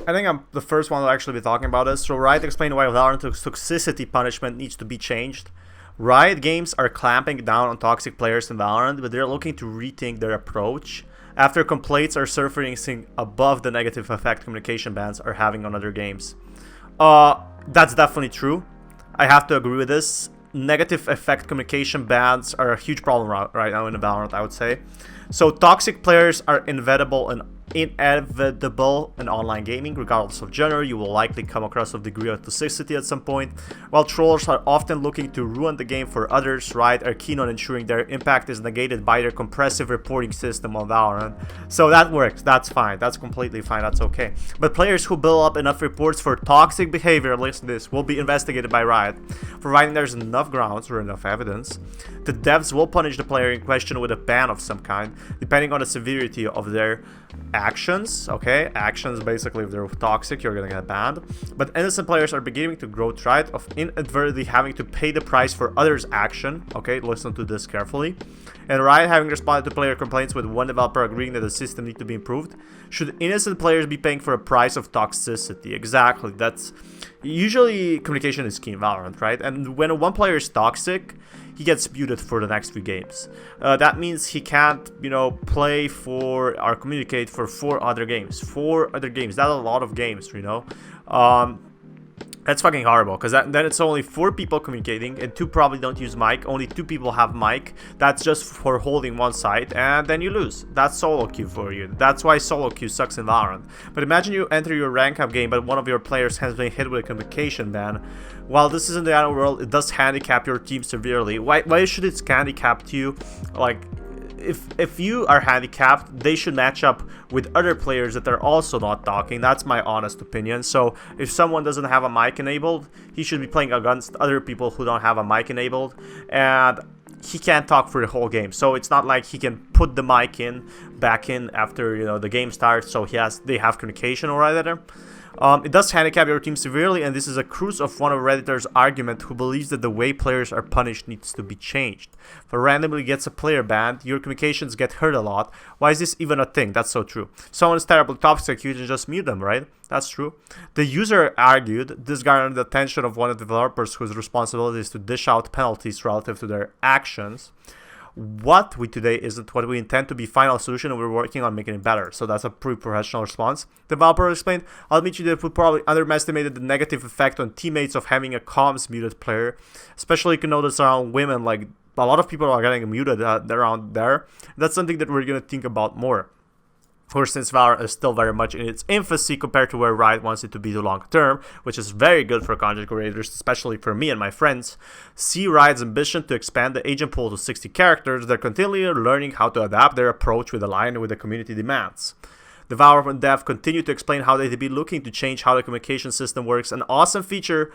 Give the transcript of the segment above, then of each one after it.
I think I'm the first one to actually be talking about this. So Riot explained why Valorant toxicity punishment needs to be changed. Riot Games are clamping down on toxic players in Valorant, but they're looking to rethink their approach after complaints are surfacing above the negative effect communication bans are having on other games. That's definitely true. I have to agree with this. Negative effect communication bans are a huge problem right now in Valorant, I would say. So toxic players are inevitable in online gaming. Regardless of genre, you will likely come across a degree of toxicity at some point. While trolls are often looking to ruin the game for others, Riot are keen on ensuring their impact is negated by their compressive reporting system on Valorant. So that works, that's fine, that's completely fine, that's okay. But players who build up enough reports for toxic behavior, listen to this, will be investigated by Riot. Providing there's enough grounds or enough evidence, the devs will punish the player in question with a ban of some kind, depending on the severity of their actions. Okay, actions, basically, if they're toxic, you're gonna get banned. But innocent players are beginning to grow tired of inadvertently having to pay the price for others' action. Okay, listen to this carefully. And Riot having responded to player complaints with one developer agreeing that the system needs to be improved. Should innocent players be paying for a price of toxicity? Exactly, that's usually communication is key in Valorant, right? And when one player is toxic, he gets muted for the next few games. That means he can't, play for or communicate for 4 other games. 4 other games. That's a lot of games, That's fucking horrible, because then it's only 4 people communicating, and 2 probably don't use mic. Only 2 people have mic. That's just for holding one side, and then you lose. That's solo queue for you. That's why solo queue sucks in Valorant. But imagine you enter your rank up game, but one of your players has been hit with a communication ban. While this isn't the end of the world, it does handicap your team severely. Why should it handicap you? Like, if you are handicapped, they should match up with other players that are also not talking. That's my honest opinion. So if someone doesn't have a mic enabled, he should be playing against other people who don't have a mic enabled, and he can't talk for the whole game. So it's not like he can put the mic back in after the game starts, so they have communication or rather. It does handicap your team severely, and this is a cruise of one of Redditor's argument who believes that the way players are punished needs to be changed. If a randomly gets a player banned, your communications get hurt a lot. Why is this even a thing? That's so true. Someone is terribly toxic, you can just mute them, right? That's true. The user argued this garnered the attention of one of the developers whose responsibility is to dish out penalties relative to their actions. What we today isn't what we intend to be final solution, and we're working on making it better. So that's a pretty professional response. The developer explained, I'll admit you that we probably underestimated the negative effect on teammates of having a comms muted player. Especially you can notice around women, like a lot of people are getting muted around there. That's something that we're going to think about more. Of course, since Valorant is still very much in its infancy compared to where Riot wants it to be the long term, which is very good for content creators, especially for me and my friends, see Riot's ambition to expand the agent pool to 60 characters. They're continually learning how to adapt their approach with align with the community demands. The Valorant dev continue to explain how they'd be looking to change how the communication system works. An awesome future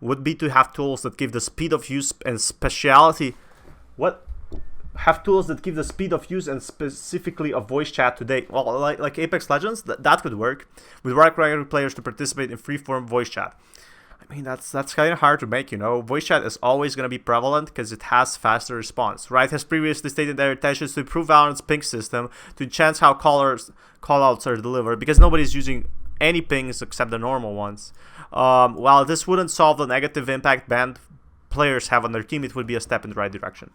would be to have tools that give the speed of use and speciality. Have tools that give the speed of use and specifically of voice chat today. Well, like Apex Legends, that could work. With requiring players to participate in freeform voice chat. I mean, that's kind of hard to make, Voice chat is always going to be prevalent because it has faster response. Riot has previously stated their intentions to improve Valorant's ping system to enhance how callouts are delivered, because nobody's using any pings except the normal ones. While this wouldn't solve the negative impact banned players have on their team, it would be a step in the right direction.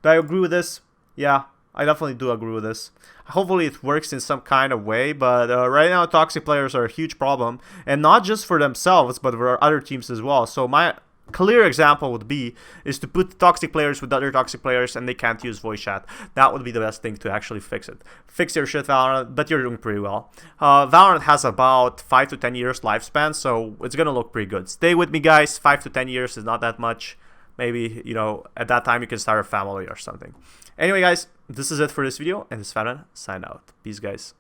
Do I agree with this? Yeah, I definitely do agree with this. Hopefully it works in some kind of way, but right now toxic players are a huge problem, and not just for themselves, but for other teams as well. So my clear example would be is to put toxic players with other toxic players and they can't use voice chat. That would be the best thing to actually fix it. Fix your shit, Valorant, but you're doing pretty well. Valorant has about 5 to 10 years lifespan, so it's gonna look pretty good. Stay with me, guys. 5 to 10 years is not that much. Maybe, at that time you can start a family or something. Anyway, guys, this is it for this video, and this is Fallon, sign out. Peace, guys.